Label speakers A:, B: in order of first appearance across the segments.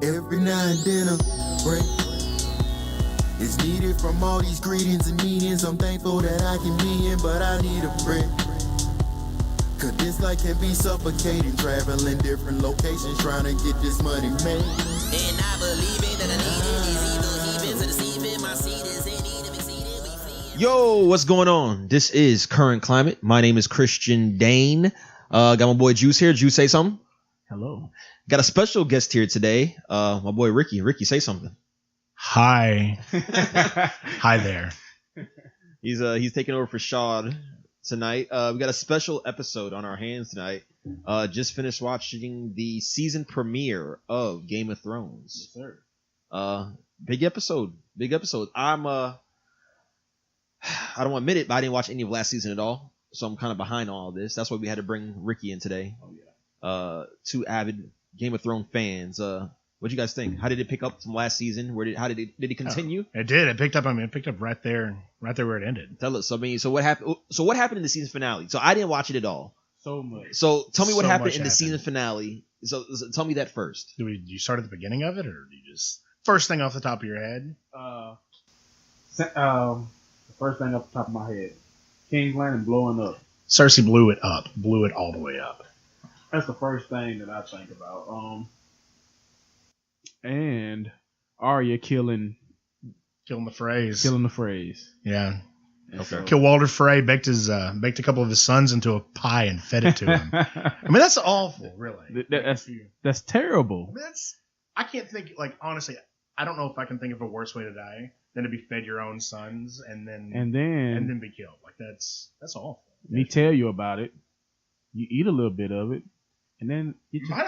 A: Every now and then a break is needed from all these greetings and meetings. I'm thankful that I can be in, but I need a break. Cause this life can be suffocating, traveling different locations, trying to get this money made.
B: And I believe it that I need it. These evils are deceiving. My seed is in need of exceeding. We fleeing.
C: Yo, what's going on? This is Kurrent Klimate. My name is Christian Dane. Got my boy Juice here. Juice, say something.
D: Hello.
C: Got a special guest here today. My boy Ricky. Ricky, say something.
D: Hi. Hi there.
C: He's taking over for Shad tonight. We got a special episode on our hands tonight. Just finished watching the season premiere of Game of Thrones.
D: Yes, sir.
C: Big episode. I don't want to admit it, but I didn't watch any of last season at all, so I'm kind of behind on all this. That's why we had to bring Ricky in today.
D: Oh yeah.
C: Two avid Game of Thrones fans. What do you guys think? How did it pick up from last season? Did it continue?
D: Oh, it did. It picked up right there where it ended.
C: Tell us. So what happened? So what happened in the season finale? So I didn't watch it at all.
D: So much.
C: So tell me what
D: So
C: happened
D: much
C: in the
D: happened.
C: season finale. So tell me that first.
D: Do you start at the beginning of it, or do you just first thing off the top of your head?
E: The first thing off the top of my head, King's Landing blowing up.
D: Cersei blew it all the way up.
E: That's the first thing that I think about.
F: And Arya killing
D: Killing the phrase.
F: the phrase.
D: Yeah.
C: Okay.
D: Kill Walder Frey, baked a couple of his sons into a pie and fed it to him. I mean, that's awful, really.
F: That's terrible.
D: I mean, I can't think, honestly, I don't know if I can think of a worse way to die than to be fed your own sons and then be killed. That's awful.
F: Me tell you about it. You eat a little bit of it, and then you
D: Might have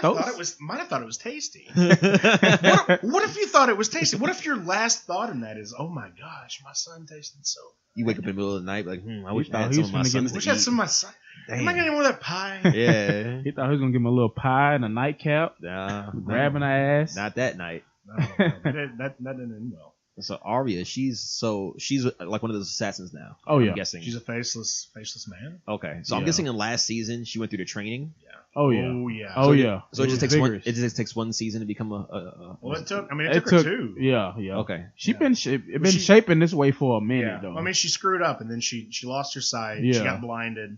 D: thought it was tasty.
C: What
D: What if you thought it was tasty? What if your last thought in that is, oh my gosh, my son tasted so
C: You wake up in the middle of the night like, I wish I
F: thought
C: had
F: he
C: some of
F: was
C: my
F: finna
C: sons
F: get-
C: to
D: wish I had
C: eat.
D: some of my son. Am I
C: Damn.
D: getting any more of that pie?
C: Yeah.
F: He thought he was gonna give him a little pie and a nightcap,
C: Nah,
F: grabbing her ass.
C: not that night.
D: No, that didn't end well.
C: So Arya, she's like one of those assassins now.
F: Oh, yeah.
C: I'm guessing.
D: She's a faceless man.
C: Okay, so I'm
F: Yeah.
C: guessing in last season she went through the training.
F: Oh yeah.
D: Oh yeah.
F: Oh yeah.
C: So it just takes
F: vigorous.
C: It just takes one season to become a
D: Well, it took her two.
F: Yeah.
C: Okay.
F: She
D: Yeah.
F: been shaping this way for a minute
D: Yeah.
F: though.
D: I mean, she screwed up, and then she lost her sight.
F: Yeah.
D: She got blinded,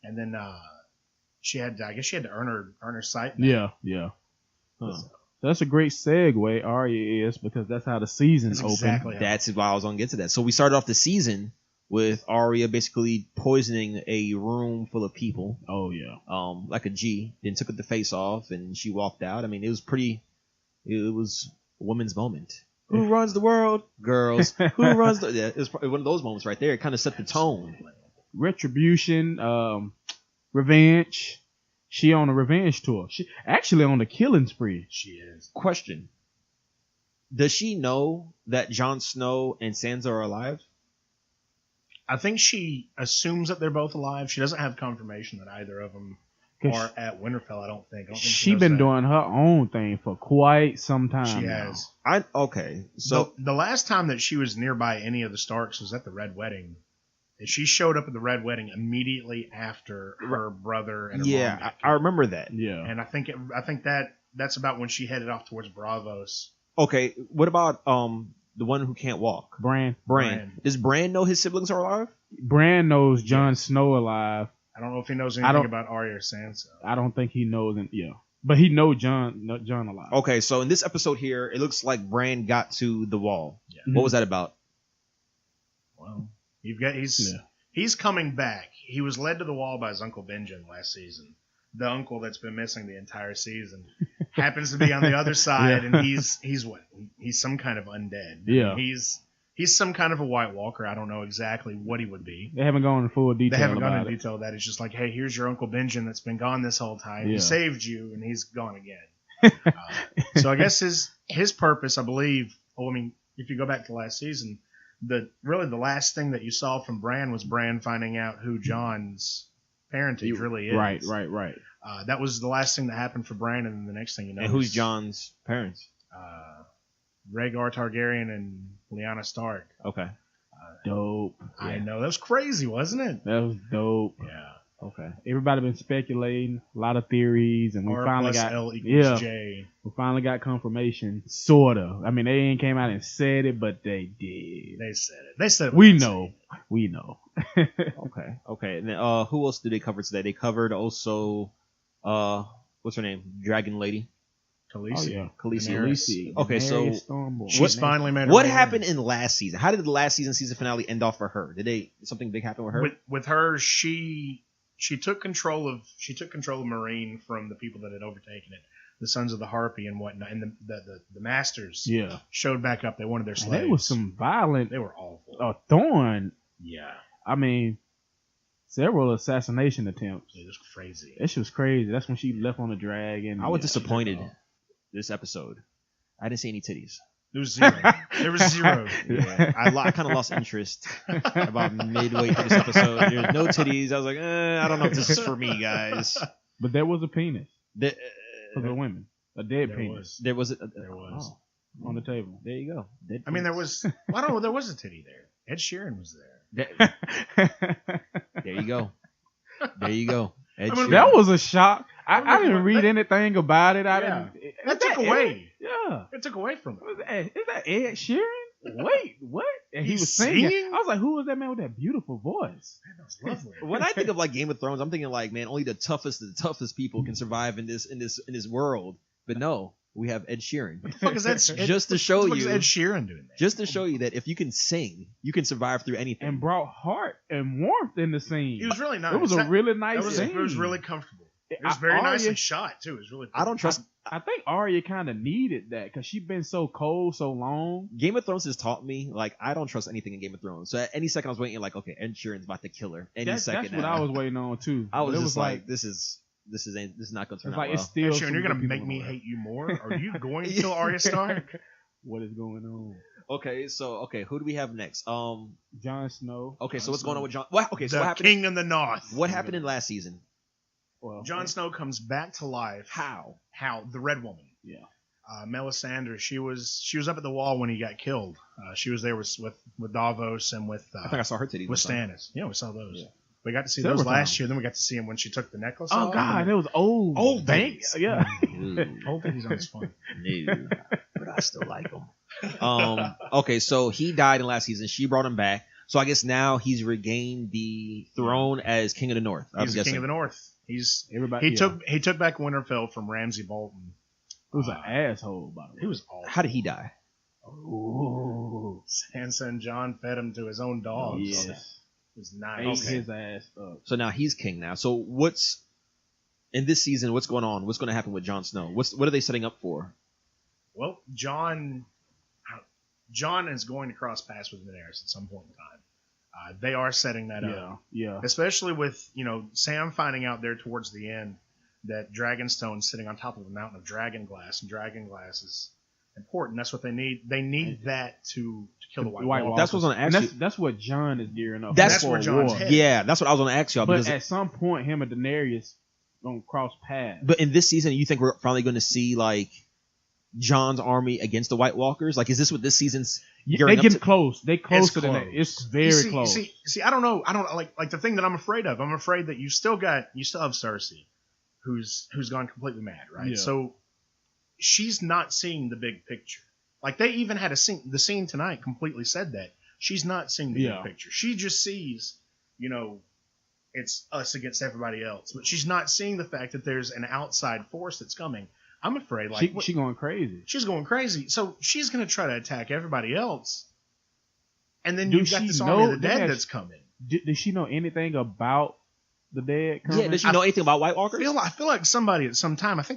D: and then she had to earn her sight back.
F: yeah. Huh. That's a great segue. Arya is because that's how the season's
D: That's
F: open.
D: exactly how-
C: That's why I was gonna get to that. So we started off the season with Arya basically poisoning a room full of people,
F: Oh yeah.
C: like a G. Then took the face off and she walked out. I mean, it was a woman's moment. Who runs the world? Girls. Who runs the? Yeah, it was probably one of those moments right there. It kind of set the tone.
F: Retribution, revenge. She on a revenge tour. She actually on a killing spree.
D: She is.
C: Question: does she know that Jon Snow and Sansa are alive?
D: I think she assumes that they're both alive. She doesn't have confirmation that either of them
F: 'Cause
D: are at Winterfell. I don't think
F: she
D: knows
F: been
D: that.
F: doing her own thing for quite some time.
D: She
F: now.
D: has.
C: Okay, so
D: the last time that she was nearby any of the Starks was at the Red Wedding. She showed up at the Red Wedding immediately after her brother and her mom
C: yeah,
D: got
C: I remember that.
F: Yeah.
D: And I think that's about when she headed off towards Bravos.
C: Okay, what about the one who can't walk?
F: Bran
C: Bran. Does Bran know his siblings are alive?
F: knows Jon Snow alive.
D: I don't know if he knows
F: I
D: anything
F: don't-
D: about Arya or Sansa.
F: I don't think he knows him. Yeah. But he know John alive.
C: Okay, so in this episode here, it looks like Bran got to the wall.
D: Yeah.
C: What was that about?
D: Well, he's coming back. He was led to the wall by his uncle Benjen last season. The uncle that's been missing the entire season happens to be on the other side,
F: Yeah.
D: and he's what? He's some kind of undead.
F: Yeah.
D: He's some kind of a White Walker. I don't know exactly what he would be.
F: They haven't gone in full detail.
D: They haven't gone
F: about
D: into
F: it.
D: detail of that. It's just like, hey, here's your Uncle Benjen that's been gone this whole time. He
F: Yeah.
D: saved you, and he's gone again. So I guess his purpose, I believe. Well, I mean, if you go back to last season, the last thing that you saw from Bran was Bran finding out who Jon's parentage really is.
F: Right.
D: That was the last thing that happened for Bran, and then the next thing you know,
C: And who's Jon's parents?
D: Rhaegar Targaryen and Lyanna Stark.
C: Okay.
F: Dope.
D: I know that was crazy, wasn't it?
F: That was dope.
D: Yeah.
C: Okay.
F: Everybody been speculating, a lot of theories, and we
D: R
F: finally
D: plus
F: got
D: L equals J.
F: we finally got confirmation, sorta. I mean, they ain't came out and said it, but they did.
D: They said it. They said it.
F: We
D: without
F: know.
D: saying
F: We know.
C: Okay. And then who else did they cover today? They covered also what's her name? Dragon Lady.
D: it. Khaleesi.
C: Khaleesi.
F: Khaleesi.
C: Okay, so
F: Daenerys Stormborn.
D: She's finally made her
C: what
D: way
C: happened
D: in.
C: in last season? How did the last season finale end off for her? Did something big happen with her?
D: With her, she took control of Marine from the people that had overtaken it, the Sons of the Harpy and whatnot, and the Masters
F: Yeah.
D: showed back up. They wanted their
F: And
D: slaves.
F: there was some violent.
D: They were awful.
F: Thorn.
D: Yeah,
F: I mean, several assassination attempts.
D: it was crazy.
F: That shit was crazy. That's when she left on the dragon.
C: I was
F: Yeah,
C: disappointed this episode. I didn't see any titties.
D: There was zero. There was zero.
C: Yeah, I kind of lost interest about midway through this episode. There's no titties. I was like, I don't know if this is for me, guys.
F: But there was a penis
C: The,
F: for the women. A dead
D: There
F: penis
D: was.
C: there was.
D: There was.
F: on the table.
C: There you go. Dead
D: I mean, there
C: penis.
D: was. Well, I don't know. There was a titty there. Ed Sheeran was there.
C: There you go. There you go. Ed
D: I mean,
C: Sheeran.
F: That was a shock. I
D: mean,
F: didn't read anything about it. I
D: Yeah.
F: didn't.
D: That
F: Is
D: took away.
F: Yeah.
D: It took away from
F: Is
D: it.
F: that Ed Sheeran? Wait, what? And he
D: He's
F: was singing.
D: singing?
F: I was like, who was that man with that beautiful voice?
D: That was lovely.
C: When I think of like Game of Thrones, I'm thinking like, man, only the toughest people can survive in this world. But no, we have Ed Sheeran.
D: What the fuck is that?
C: Just to show
D: what the fuck is
C: you,
D: Ed Sheeran doing there?
C: just to show you that if you can sing, you can survive through anything.
F: And brought heart and warmth in the scene.
D: He was really nice.
F: It was a really nice scene.
D: It was really comfortable. It was very nicely shot too. It was really.
C: I don't trust.
F: I think Arya kind of needed that because she'd been so cold so long.
C: Game of Thrones has taught me like I don't trust anything in Game of Thrones. So at any second I was waiting like, okay, Ed Sheeran's about to kill her. Any second.
F: That's what
C: now.
F: I was waiting on too.
C: I was
F: It
C: just like, this is not gonna turn
F: it's
C: out
F: like
C: well.
F: it's still.
D: Ed Sheeran,
F: some
D: you're gonna
F: good
D: make
F: people
D: me
F: in there.
D: hate you more. Are you going to kill Arya Stark?
F: What is going on?
C: Okay, who do we have next?
F: Jon Snow.
C: Okay, so what's going on with Jon? What? Okay, so
D: The
C: what happened?
D: King of the North.
C: What happened in last season?
F: Well,
D: Jon Snow comes back to life.
C: How?
D: How? The Red Woman.
F: Yeah.
D: Melisandre. She was up at the wall when he got killed. She was there with Davos and with
C: I think I saw her titties.
D: with Stannis. Yeah, we saw those.
C: Yeah.
D: We got to see
F: Several
D: those last
F: times.
D: year. Then we got to see him when she took the necklace
F: Oh
D: off.
F: God, it was old.
D: Old
F: Banks.
D: days.
F: Yeah.
D: Old thing, he's on his phone.
C: No, but I still like him. Okay, so he died in last season. She brought him back. So I guess now he's regained the throne as King of the North. I'm
D: He's the
C: guessing.
D: King of the North.
F: Everybody.
D: He took back Winterfell from Ramsay Bolton.
F: It was an asshole, by the way.
D: He was awful.
C: How did he die?
F: Ooh.
D: Sansa and John fed him to his own dogs.
F: Yes.
D: It was nice.
F: Ate his ass up.
C: So now he's king now. So what's in this season? What's going on? What's going to happen with Jon Snow? What are they setting up for?
D: Well, John is going to cross paths with Daenerys at some point in time. They are setting that up,
F: Yeah.
D: especially with Sam finding out there towards the end that Dragonstone's sitting on top of a mountain of dragonglass, and dragonglass is important. That's what they need. They need that to kill the White Walkers.
C: That's what I was going to ask you.
F: That's what John is gearing up.
C: That's
F: for
D: where
F: a
D: Jon's
F: war.
D: headed.
C: Yeah, that's what I was going to ask y'all.
F: But
C: Because,
F: at some point, him and Daenerys gonna cross paths.
C: but in this season, you think we're finally going to see like Jon's army against the White Walkers? Like, is this what this season's
F: They
C: gearing up
F: getting
C: to?
F: close. They closer than
D: close.
F: that. It's very close.
D: See, I don't know. I don't like the thing that I'm afraid of. I'm afraid that you still have Cersei, who's gone completely mad, right?
F: Yeah.
D: So she's not seeing the big picture. Like they even had the scene tonight completely said that she's not seeing the big picture. She just sees, it's us against everybody else, but she's not seeing the fact that there's an outside force that's coming. I'm afraid,
F: she going crazy.
D: she's going crazy. So she's going to try to attack everybody else, and then
F: Do
D: you've got
F: she
D: this army of the
F: know-
D: dead
F: yeah,
D: that's coming.
F: Does she know anything about the dead? Coming?
C: Yeah, does she know anything about White Walkers?
D: I feel like somebody at some time. I thought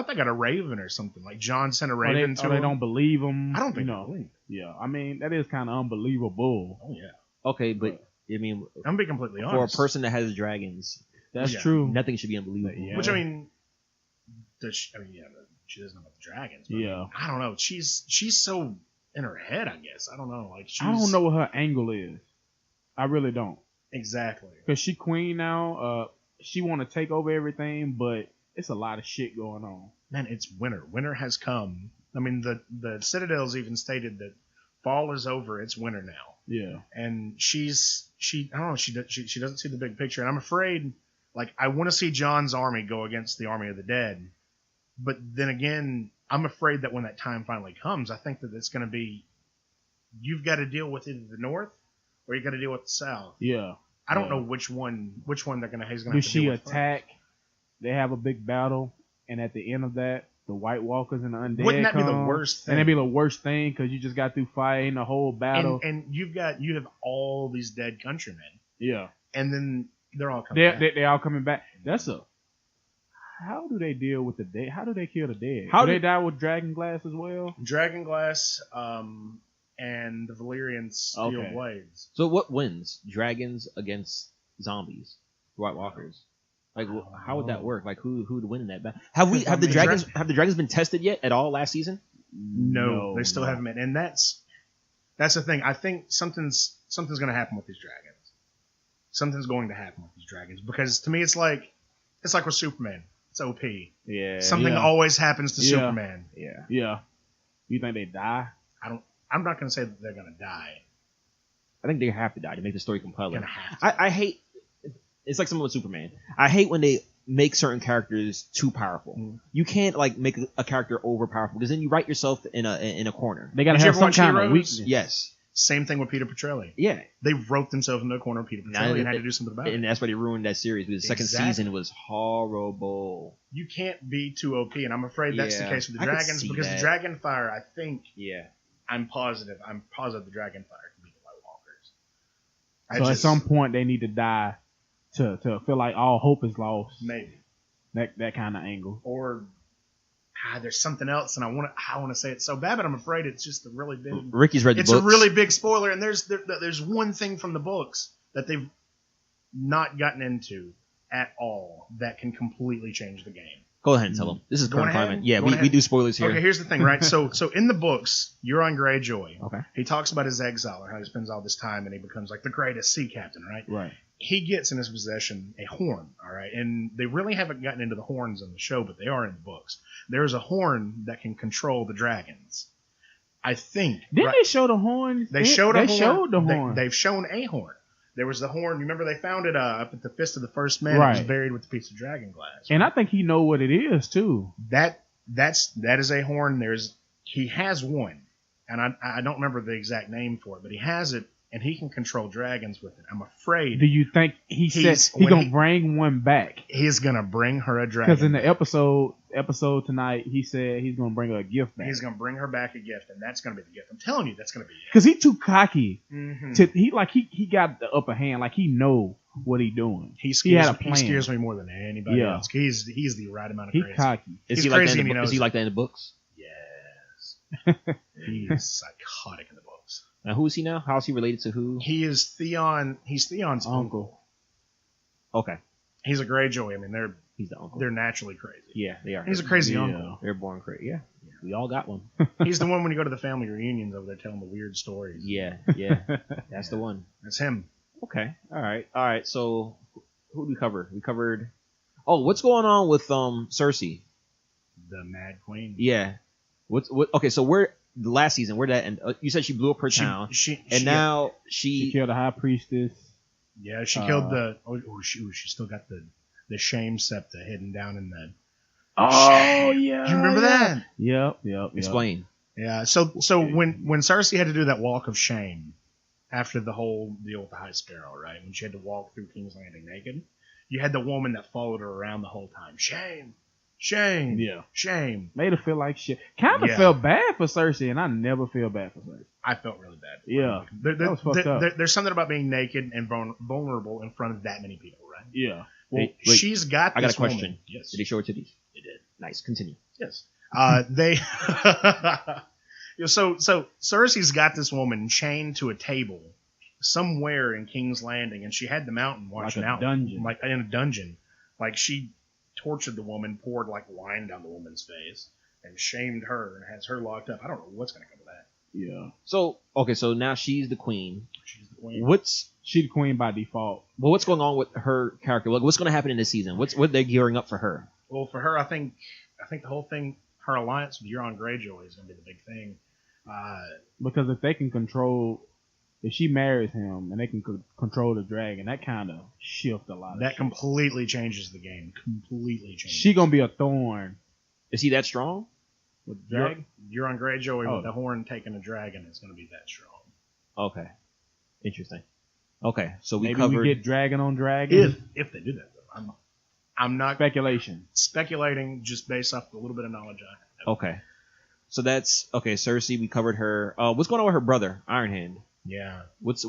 D: they got a raven or something. Like John sent a raven to
F: they
D: him.
F: don't believe him.
D: I don't think
F: you
D: they
F: know.
D: believe.
F: Yeah, I mean that is kind of unbelievable.
D: Oh yeah,
C: Okay, but I mean,
D: I'm gonna be completely
C: for a
D: honest.
C: person that has dragons,
F: That's
D: Yeah.
F: true.
C: nothing should be unbelievable.
F: Yeah.
D: Which I mean, she doesn't know about the dragons. But
F: Yeah.
D: I don't know. She's so in her head. I guess I don't know. Like
F: I don't know what her angle is. I really don't.
D: exactly.
F: Cause she queen now. She want to take over everything, but it's a lot of shit going on.
D: Man, it's winter. Winter has come. I mean, the Citadel's even stated that fall is over. It's winter now.
F: Yeah.
D: and she I don't know, she doesn't see the big picture, and I'm afraid, like, I want to see John's army go against the army of the dead, but then again, I'm afraid that when that time finally comes, I think that it's going to be, you've got to deal with either the North or you got to deal with the South.
F: Yeah.
D: I don't know which one they're going to. He's going to.
F: Does she attack? They have a big battle, and at the end of that, the White Walkers and the undead.
D: Wouldn't that be the
F: come,
D: worst thing?
F: And that'd be the worst thing because you just got through fighting the whole battle.
D: And you have all these dead countrymen.
F: Yeah.
D: And then they're all coming back.
F: They're all coming back. How do they deal with the dead? How do they kill the dead?
C: How
F: do
C: do
F: they die with dragon glass as well?
D: Dragonglass, and the Valyrian steel blades.
C: So what wins? Dragons against zombies, White Walkers. Like, how would that work? Like, who would win in that battle? Have the dragons been tested yet at all last season?
D: No, they still haven't been, and that's the thing. I think something's going to happen with these dragons. Something's going to happen with these dragons, because to me it's like with Superman. It's OP.
C: Yeah.
D: Something always happens to Superman.
C: Yeah.
F: Yeah. You think they die?
D: I'm not going to say that they're going to die.
C: I think they have to die to make the story compelling.
D: Gonna have to.
C: I hate. It's like something with Superman. I hate when they make certain characters too powerful. You can't like make a character over powerful, because then you write yourself in a corner.
F: They got to
D: Did you
F: have
D: ever
F: some
D: watch
F: kind of
D: Heroes?
F: weakness.
C: Yes.
D: Same thing with Peter Petrelli.
C: Yeah.
D: They wrote themselves into a corner of Peter Petrelli and had to do something about it.
C: And that's why they ruined that series, because the second
D: Exactly.
C: season was horrible.
D: You can't be too OP, and I'm afraid that's the
C: Yeah,
D: case with the
C: I could
D: dragons,
C: see
D: because
C: that.
D: the Dragonfire, I think,
C: Yeah.
D: I'm positive the Dragonfire can beat the White Walkers.
F: So at some point they need to die to feel like all hope is lost.
D: Maybe.
F: That kind of angle.
D: Or there's something else, and I want to say it so bad, but I'm afraid it's just a really big.
C: Ricky's read the
D: It's
C: books.
D: a really big spoiler, and there's one thing from the books that they've not gotten into at all that can completely change the game.
C: Go ahead and tell them. This is
D: Going
C: Kurrent
D: ahead?
C: Climate. Yeah,
D: Going
C: we
D: ahead?
C: do spoilers here.
D: Okay, here's the thing, right? So in the books, Euron Greyjoy,
C: Okay.
D: he talks about his exile, or how he spends all this time, and he becomes like the greatest sea captain, right?
F: Right.
D: He gets in his possession a horn, all right? And they really haven't gotten into the horns in the show, but they are in the books. There's a horn that can control the dragons. I think.
F: Didn't they show the horn?
D: They showed a horn.
F: They showed the horn.
D: They've shown a horn. There was the horn. You remember they found it up at the Fist of the First Man.
F: Right.
D: It was buried with a piece of dragon glass.
F: And I think he know what it is too.
D: That is a horn. He has one, and I don't remember the exact name for it, but he has it, and he can control dragons with it. I'm afraid
F: Do you think he gonna bring one back?
D: he's gonna bring her a dragon.
F: Because in the episode tonight, he said he's gonna bring her a gift back.
D: He's gonna bring her back a gift, and that's gonna be the gift. I'm telling you, that's gonna be it.
F: Because he too cocky.
D: Mm-hmm.
F: He got the upper hand. Like he know what he doing.
D: He
F: had a plan.
D: scares me more than anybody
F: Yeah.
D: else. He's the right amount of
F: He
D: crazy.
F: cocky.
C: Is
D: He's
C: he like
D: crazy
C: that
D: and he knows
C: is he
D: it.
C: like that in the books?
D: Yes. He's psychotic in the books.
C: Now, who is he now? How is he related to who?
D: He is Theon. He's Theon's uncle.
C: Okay.
D: He's a Greyjoy. I mean,
C: He's the uncle.
D: they're naturally crazy.
C: Yeah, they are.
D: He's a crazy
F: Yeah.
D: uncle.
C: They're born crazy. Yeah. We all got one.
D: He's the one when you go to the family reunions over there telling the weird stories.
C: Yeah. That's the one.
D: That's him.
C: Okay. All right. So, who did we cover? We covered. Oh, what's going on with Cersei?
D: The Mad Queen.
C: Yeah. What? Okay. So the last season? Where that end? You said she blew up her town, now
F: She killed a high priestess.
D: Yeah, she killed the. She still got the shame scepter hidden down in the.
F: Oh yeah.
D: Do you remember that?
F: Yep.
C: Explain.
D: Yeah. So when Cersei had to do that walk of shame after the whole deal with the High Sparrow, right? When she had to walk through King's Landing naked, you had the woman that followed her around the whole time. Shame.
F: Yeah.
D: Shame.
F: Made her feel like shit. Kind of
D: Yeah.
F: felt bad for Cersei, and I never feel bad for Cersei.
D: I felt really bad.
F: Yeah. That was fucked up.
D: There's something about being naked and vulnerable in front of that many people, right?
F: Yeah.
D: Well,
C: Wait,
D: she's got.
C: I got
D: this
C: a question.
D: woman. Yes.
C: Did they show her titties?
D: They did.
C: Nice. Continue.
D: Yes. They. So Cersei's got this woman chained to a table somewhere in King's Landing, and she had the mountain watching out,
F: dungeon.
D: like in a dungeon. Like she tortured the woman, poured like wine down the woman's face, and shamed her, and has her locked up. I don't know what's gonna come of that.
F: Yeah.
C: So okay. So now she's the queen.
D: She's the queen.
F: She the queen by default.
C: Well, what's going on with her character? What's going to happen in this season? What they're gearing up for her?
D: Well, for her, I think the whole thing, her alliance with Euron Greyjoy is gonna be the big thing.
F: Because if they can control if she marries him and they can control the dragon, that kind of shift a lot.
D: That completely changes the game. Completely changes.
F: She gonna be a thorn.
C: Is he that strong?
F: With the dragon?
D: You're on Greyjoy
F: Oh.
D: with the horn taking a dragon. It's going to be that strong.
C: Okay. Interesting. Okay, so we
F: Maybe
C: covered.
F: we get dragon on dragon.
D: If they do that, though. I'm not
F: Speculation.
D: speculating just based off the little bit of knowledge I have.
C: Okay. So that's okay. Cersei, we covered her. What's going on with her brother, Ironhand?
D: Yeah.
C: What's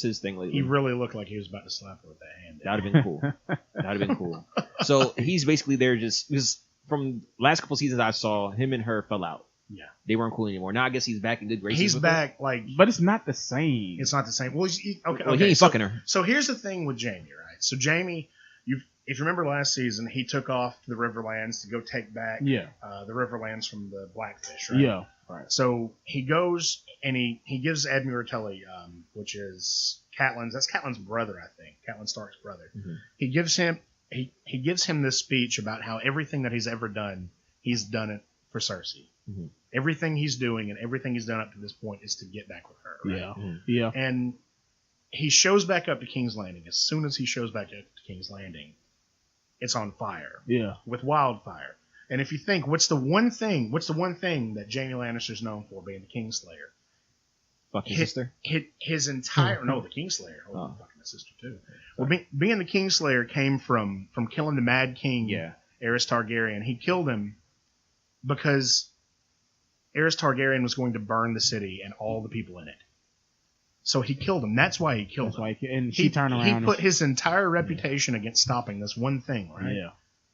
C: his thing lately?
D: He really looked like he was about to slap her with that hand.
C: That'd have been cool. That'd have been cool. So he's basically there just because from last couple seasons I saw him and her fell out.
D: Yeah.
C: They weren't cool anymore. Now I guess he's back in good graces.
D: He's
C: with her.
D: back, like,
F: But it's not the same.
D: it's not the same. Well, okay.
C: Well, he ain't fucking her.
D: So here's the thing with Jamie, right? So Jamie, if you remember last season, he took off to the Riverlands to go take back
F: Yeah.
D: the Riverlands from the Blackfish, right?
F: Yeah. Right.
D: So he goes and he gives Edmure Tully, which is that's Catelyn's brother, I think, Catelyn Stark's brother.
C: Mhm.
D: He gives him this speech about how everything that he's ever done, he's done it for Cersei.
C: Mhm.
D: Everything he's doing and everything he's done up to this point is to get back with her. Right?
F: Yeah.
C: Mhm.
F: Yeah.
D: And he shows back up to King's Landing. As soon as he shows back up to King's Landing, it's on fire
F: Yeah.
D: with wildfire. And if you think, what's the one thing that Jaime Lannister's known for, being the Kingslayer?
C: Fucking
D: His-
C: sister.
D: His entire no, the Kingslayer.
C: Oh.
D: Fucking his sister too. Well, being the Kingslayer came from killing the Mad King,
C: Yeah.
D: Aerys Targaryen. He killed him because Aerys Targaryen was going to burn the city and all the people in it. So he killed him. That's why he killed
F: That's
D: him.
F: why and she turned around.
D: He put his entire reputation against stopping this one thing, right?
F: Yeah.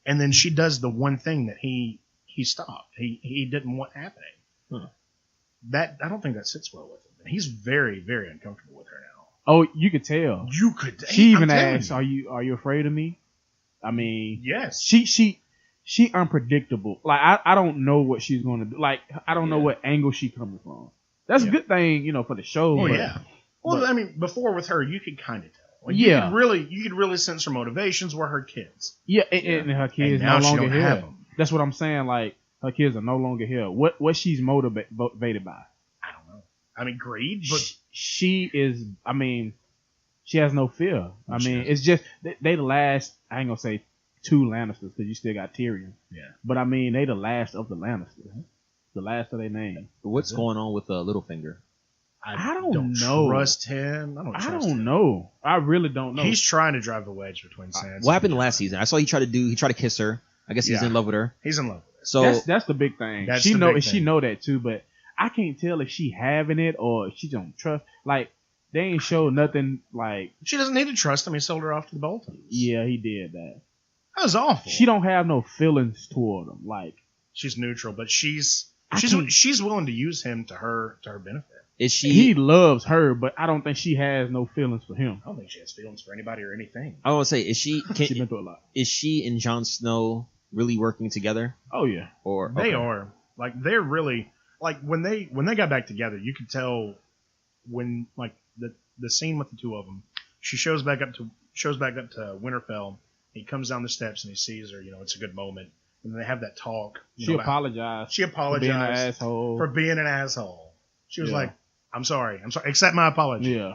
D: And then she does the one thing that he stopped. He didn't want happening.
C: Huh.
D: That I don't think that sits well with him. And he's very, very uncomfortable with her now.
F: Oh, you could tell.
D: You could.
F: She even
D: I'm telling
F: asked,
D: you.
F: "Are you afraid of me?" I mean,
D: Yes.
F: she unpredictable. Like I don't know what she's going to do. Like I don't know what angle she coming from. That's
D: Yeah.
F: a good thing, for the show.
D: Oh
F: but,
D: yeah. Well,
F: but-
D: I mean, before with her, you could kind of tell. Like,
F: Yeah.
D: You could really sense her motivations were her kids.
F: Yeah, and her kids
D: now
F: no
D: she
F: longer
D: don't
F: here.
D: have them.
F: That's what I'm saying. Like her kids are no longer here. What she's motivated by?
D: I don't know. I mean, greed, but
F: She is. I mean, she has no fear. I
D: She
F: mean,
D: doesn't.
F: it's just they the last. I ain't gonna say two Lannisters because you still got Tyrion.
D: Yeah.
F: But I mean, they the last of the Lannisters. The last of their name.
C: What's going on with Littlefinger?
F: I don't know.
D: trust him. I don't him.
F: know. I really don't know.
D: He's trying to drive the wedge between Sansa.
C: What happened last season? I saw he tried to kiss her. I guess he's
D: Yeah.
C: in love with her.
D: He's in love with her.
C: So
F: that's the big thing.
D: That's
F: She
D: the
F: know
D: big
F: she
D: thing.
F: know that too, but I can't tell if she having it or if she don't trust. Like they ain't show nothing. Like
D: She doesn't need to trust him. He sold her off to the Boltons.
F: yeah, he did that.
D: That was awful.
F: She don't have no feelings toward him. Like
D: She's neutral, but she's
F: I can't-
D: she's willing to use him to her benefit.
C: is she?
F: he loves her, but I don't think she has no feelings for him.
D: I don't think she has feelings for anybody or anything.
C: I want to say, is she?
F: She been through a lot.
C: Is she and Jon Snow really working together?
F: Oh yeah,
C: Or
D: They
C: okay.
D: are like they're really like when they got back together, you could tell when like the scene with the two of them. She shows back up to Winterfell. He comes down the steps and he sees her. It's a good moment, and they have that talk.
F: she apologized.
D: She
F: for being an
D: apologized
F: asshole.
D: for being an asshole. She was
F: Yeah.
D: like, I'm sorry. Accept my apology."
F: Yeah.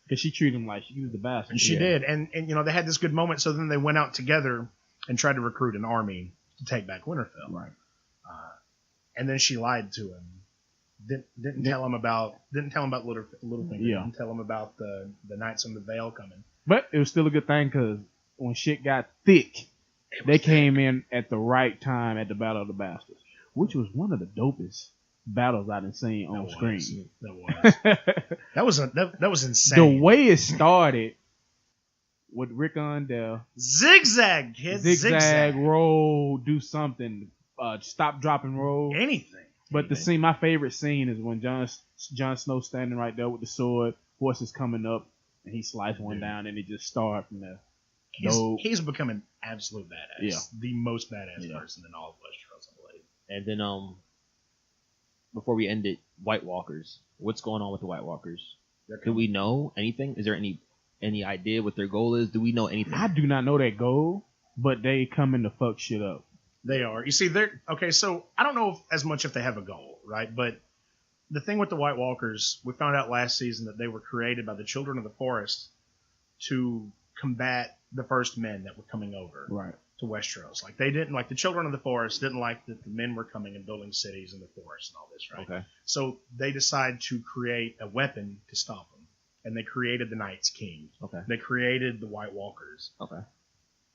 F: Because she treated him like he was the bastard.
D: And she
F: Yeah.
D: did. And they had this good moment. So then they went out together and tried to recruit an army to take back Winterfell.
F: Right.
D: And then she lied to him. Didn't tell him about Littlefinger.
F: Yeah.
D: Didn't tell him about the Knights on the Vale coming.
F: But it was still a good thing because when shit got thick, they came in at the right time at the Battle of the Bastards, which was one of the dopest battles I done seen on screen.
D: That was insane.
F: The way it started with Rick Undell,
D: Zigzag, kids.
F: zigzag, roll, do something, stop, drop, and roll.
D: Anything.
F: But my favorite scene is when Jon Snow standing right there with the sword, horses coming up, and he sliced one down, and it just started from there.
D: He's become an absolute badass.
F: Yeah.
D: The most badass person in all of Westeros, I believe.
C: And then before we end it, White Walkers. What's going on with the White Walkers? Do we know anything? Is there any idea what their goal is? Do we know anything?
F: I do not know that goal, but they come in to fuck shit up.
D: They are. You see, they're okay. So I don't know as much if they have a goal, right? But the thing with the White Walkers, we found out last season that they were created by the Children of the Forest to combat the first men that were coming over
F: Right.
D: to Westeros. Like they didn't like the Children of the Forest didn't like that the men were coming and building cities in the forest and all this, right?
C: Okay.
D: So they decided to create a weapon to stop them, and they created the Night's King.
C: Okay.
D: They created the White Walkers,
C: Okay.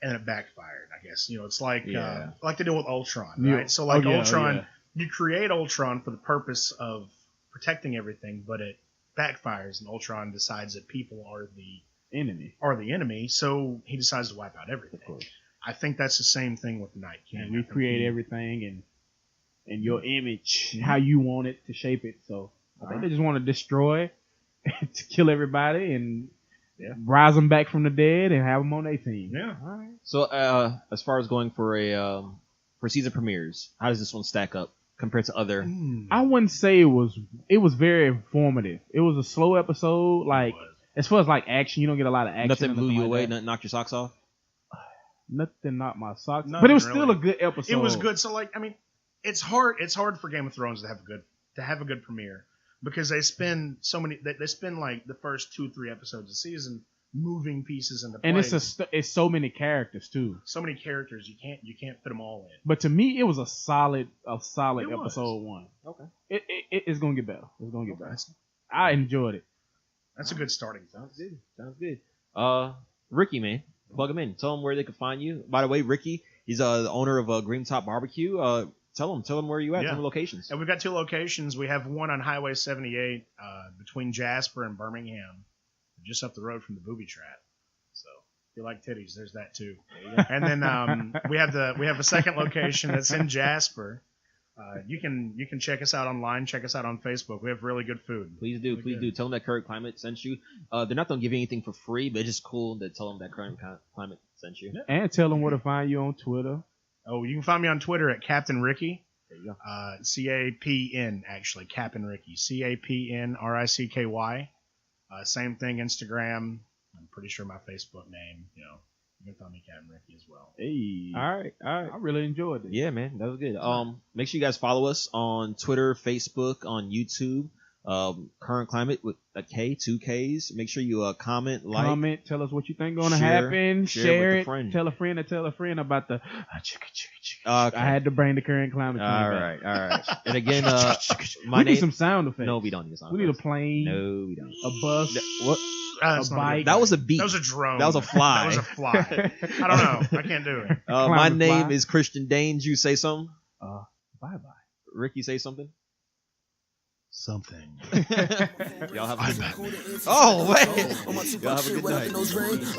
D: and it backfired. I guess it's like
C: Yeah.
D: like they do with Ultron,
F: Yeah.
D: right? So like
F: Oh, yeah,
D: Ultron,
F: yeah.
D: you create Ultron for the purpose of protecting everything, but it backfires, and Ultron decides that people are the
F: Enemy.
D: so he decides to wipe out everything.
F: Of course.
D: I think that's the same thing with the Night King.
F: And
D: I
F: we
D: think
F: create
D: he-
F: everything and your image, how you want it to shape it. So I think they just want to destroy, to kill everybody and rise them back from the dead and have them on their team.
D: Yeah.
F: All right.
C: So, as far as going for for season premieres, how does this one stack up compared to other?
F: I wouldn't say it was very informative. It was a slow episode. Like as far as like action, you don't get a lot of action.
C: Nothing
F: or
C: blew you
F: like
C: away,
F: that.
C: nothing knocked your socks off.
F: Nothing knocked my socks.
D: Nothing
F: But it was still
D: really.
F: a good episode.
D: It was good. So like, I mean, it's hard for Game of Thrones to have a good premiere because they spend so many. They spend like the first 2-3 episodes a season moving pieces into place.
F: And it's so many characters too.
D: So many characters you can't fit them all in.
F: But to me, it was a solid
D: It was.
F: episode 1.
C: Okay.
F: It's gonna get better. It's gonna get
D: Okay.
F: better. I enjoyed it.
D: That's a good starting point.
C: Sounds good. Sounds good. Ricky, man, plug him in. Tell him where they can find you. By the way, Ricky, he's the owner of Green Top Barbecue. Tell him where you at.
D: Yeah.
C: Tell him locations.
D: And we've got 2 locations. We have one on Highway 78 between Jasper and Birmingham, just up the road from the booby trap. So if you like titties, there's that too. And then we have a second location that's in Jasper. You can check us out online. Check us out on Facebook. We have really good food.
C: Please do.
D: Really
C: Please
D: good.
C: do. Tell them that Kurrent Climate sent you. They're not going to give you anything for free, but it's just cool to tell them that Kurrent Climate sent you.
F: And tell them where to find you on Twitter.
D: Oh, you can find me on Twitter at Captain Ricky.
C: There you go.
D: CAPN, actually, Captain Ricky. CAPNRICKY. Same thing, Instagram. I'm pretty sure my Facebook name, you can find me Captain Ricky as well.
F: Hey.
C: All right.
F: I really enjoyed it.
C: Yeah, man, that was good. Make sure you guys follow us on Twitter, Facebook, on YouTube. Kurrent Climate with a K, 2 Ks. Make sure you comment, like.
F: Comment, tell us what you think going to
C: Share-
F: happen.
C: share
F: Share
C: with a
F: it.
C: friend.
F: Tell a friend to tell a friend about the chicka.
C: Okay.
F: I had to bring the Kurrent Climate.
C: All
F: back.
C: right. And again, my
F: we
C: name.
F: need some sound effects.
C: No, we don't need a sound.
F: We need a
C: effects.
F: plane,
C: No, we don't.
F: a bus.
C: What?
D: That's
F: A
D: not
F: bike.
D: good.
C: That was a beat.
D: That was a drone.
C: That was a fly.
D: That was a fly. I don't know. I can't do it.
C: My
F: Climate
C: name
F: fly.
C: is Christian Danes. You say something.
F: Bye.
C: Ricky, say something.
D: Something.
C: Y'all have a good night. Oh, wait. Y'all have a good night.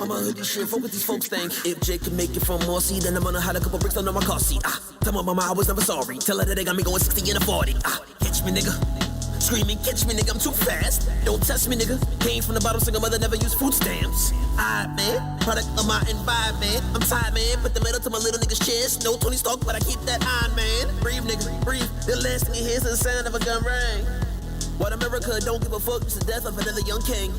B: I'ma hood this shit, fuck what these folks think. If Jake can make it from Mossy, then I'm gonna hide a couple bricks under my car seat. Tell my mama I was never sorry. Tell her that they got me going 60 and a 40. Catch me, nigga. Screaming, catch me, nigga, I'm too fast. Don't test me, nigga. Came from the bottom, single mother never used food stamps. Man, product of my environment. I'm tired, man. Put the metal to my little nigga's chest. No Tony Stark, but I keep that Iron Man. Breathe, nigga, breathe. The last thing you hear is the sound of a gun ring. White America don't give a fuck, it's the death of another young king.